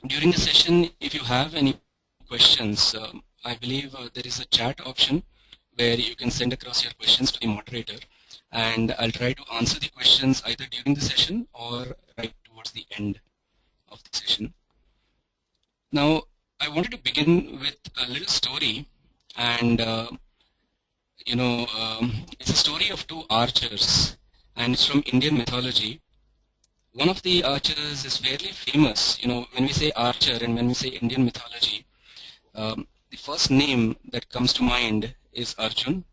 During the session, if you have any questions, I believe there is a chat option where you can send across your questions to the moderator, and I'll try to answer the questions either during the session or right towards the end of the session. Now, I wanted to begin with a little story, and it's a story of two archers, and it's from Indian mythology. One of the archers is fairly famous. When we say archer and when we say Indian mythology, the first name that comes to mind is Arjun.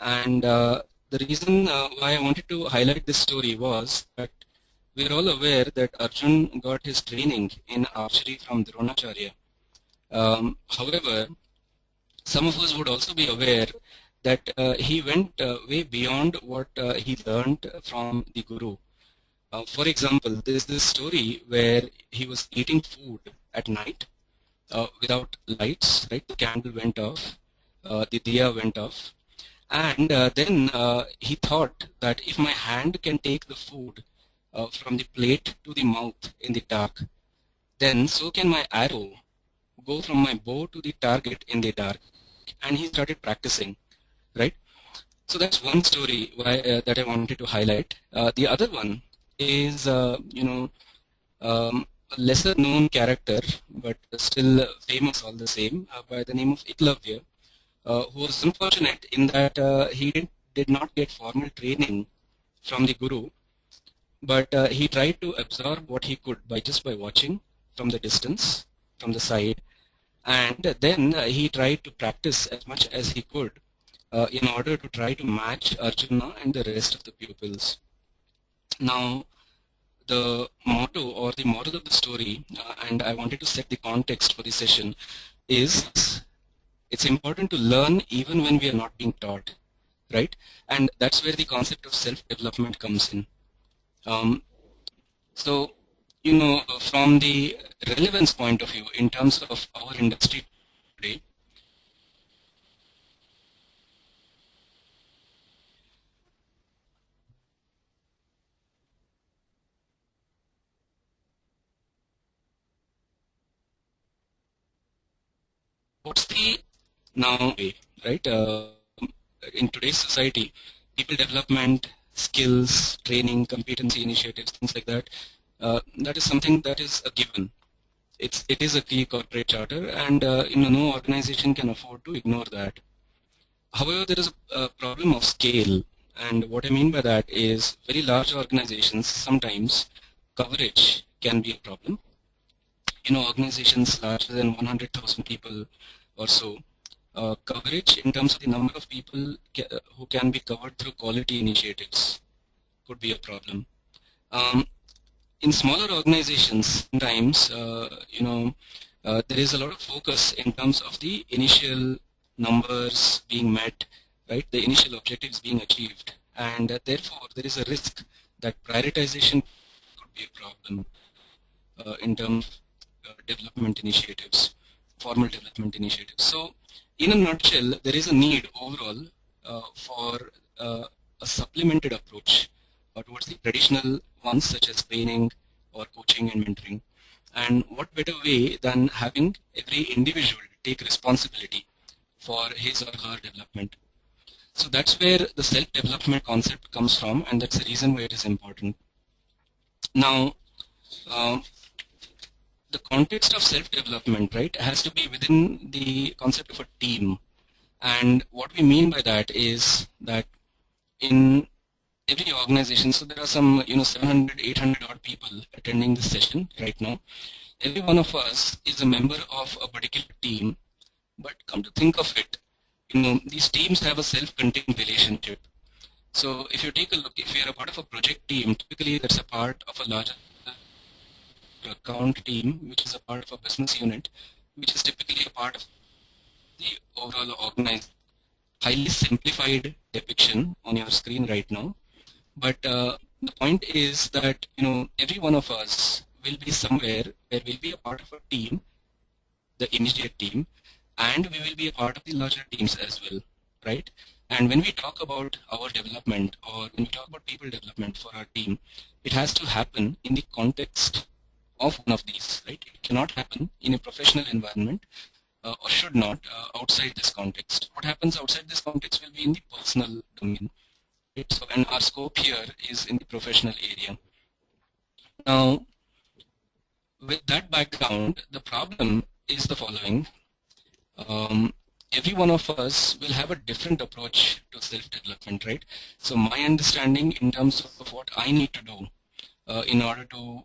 And the reason why I wanted to highlight this story was that we're all aware that Arjun got his training in archery from Dronacharya. However, some of us would also be aware that he went way beyond what he learned from the guru. For example, there's this story where he was eating food at night without lights, right? The candle went off, the Diya went off, and then he thought that if my hand can take the food from the plate to the mouth in the dark, then so can my arrow go from my bow to the target in the dark. And he started practicing, right? So that's one story that I wanted to highlight. The other one is, a lesser known character, but still famous all the same, by the name of Eklavya, who was unfortunate in that he did not get formal training from the guru, but he tried to absorb what he could just by watching from the distance, from the side, and then he tried to practice as much as he could in order to try to match Arjuna and the rest of the pupils. Now, the motto or the moral of the story, and I wanted to set the context for the session, is it's important to learn even when we are not being taught, right? And that's where the concept of self-development comes in. So, from the relevance point of view in terms of our industry today, what's the now way, right? In today's society, people development, skills, training, competency initiatives, things like that, that is something that is a given. It is a key corporate charter, and no organization can afford to ignore that. However, there is a problem of scale, and what I mean by that is very large organizations, sometimes coverage can be a problem. Organizations larger than 100,000 people or so, coverage in terms of the number of people who can be covered through quality initiatives could be a problem. In smaller organizations, sometimes there is a lot of focus in terms of the initial numbers being met, right? The initial objectives being achieved, and therefore there is a risk that prioritization could be a problem in terms of development initiatives, formal development initiatives. So, in a nutshell, there is a need overall for a supplemented approach towards the traditional ones such as training or coaching and mentoring. And what better way than having every individual take responsibility for his or her development. So that's where the self-development concept comes from, and that's the reason why it is important. Now, the context of self-development, right, has to be within the concept of a team. And what we mean by that is that in every organization, so there are some 700, 800 odd people attending this session right now. Every one of us is a member of a particular team, but come to think of it, these teams have a self-contained relationship. So if you take a look, if you're a part of a project team, typically that's a part of a larger account team, which is a part of a business unit, which is typically a part of the overall organized, highly simplified depiction on your screen right now. But the point is that every one of us will be somewhere where we'll be a part of a team, the immediate team, and we will be a part of the larger teams as well, right? And when we talk about our development, or when we talk about people development for our team, it has to happen in the context of one of these, right? It cannot happen in a professional environment, or should not, outside this context. What happens outside this context will be in the personal domain. Right? So, and our scope here is in the professional area. Now, with that background, the problem is the following. Every one of us will have a different approach to self-development, right? So my understanding in terms of what I need to do in order to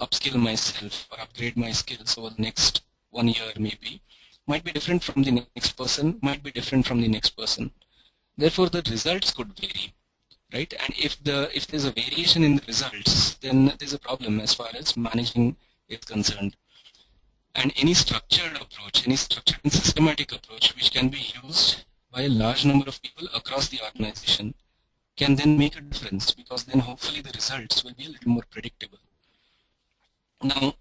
upskill myself or upgrade my skills over the next 1 year maybe might be different from the next person, might be different from the next person. Therefore, the results could vary, right? And if there's a variation in the results, then there's a problem as far as managing is concerned. And any structured approach, any structured and systematic approach which can be used by a large number of people across the organization can then make a difference, because then hopefully the results will be a little more predictable. Now,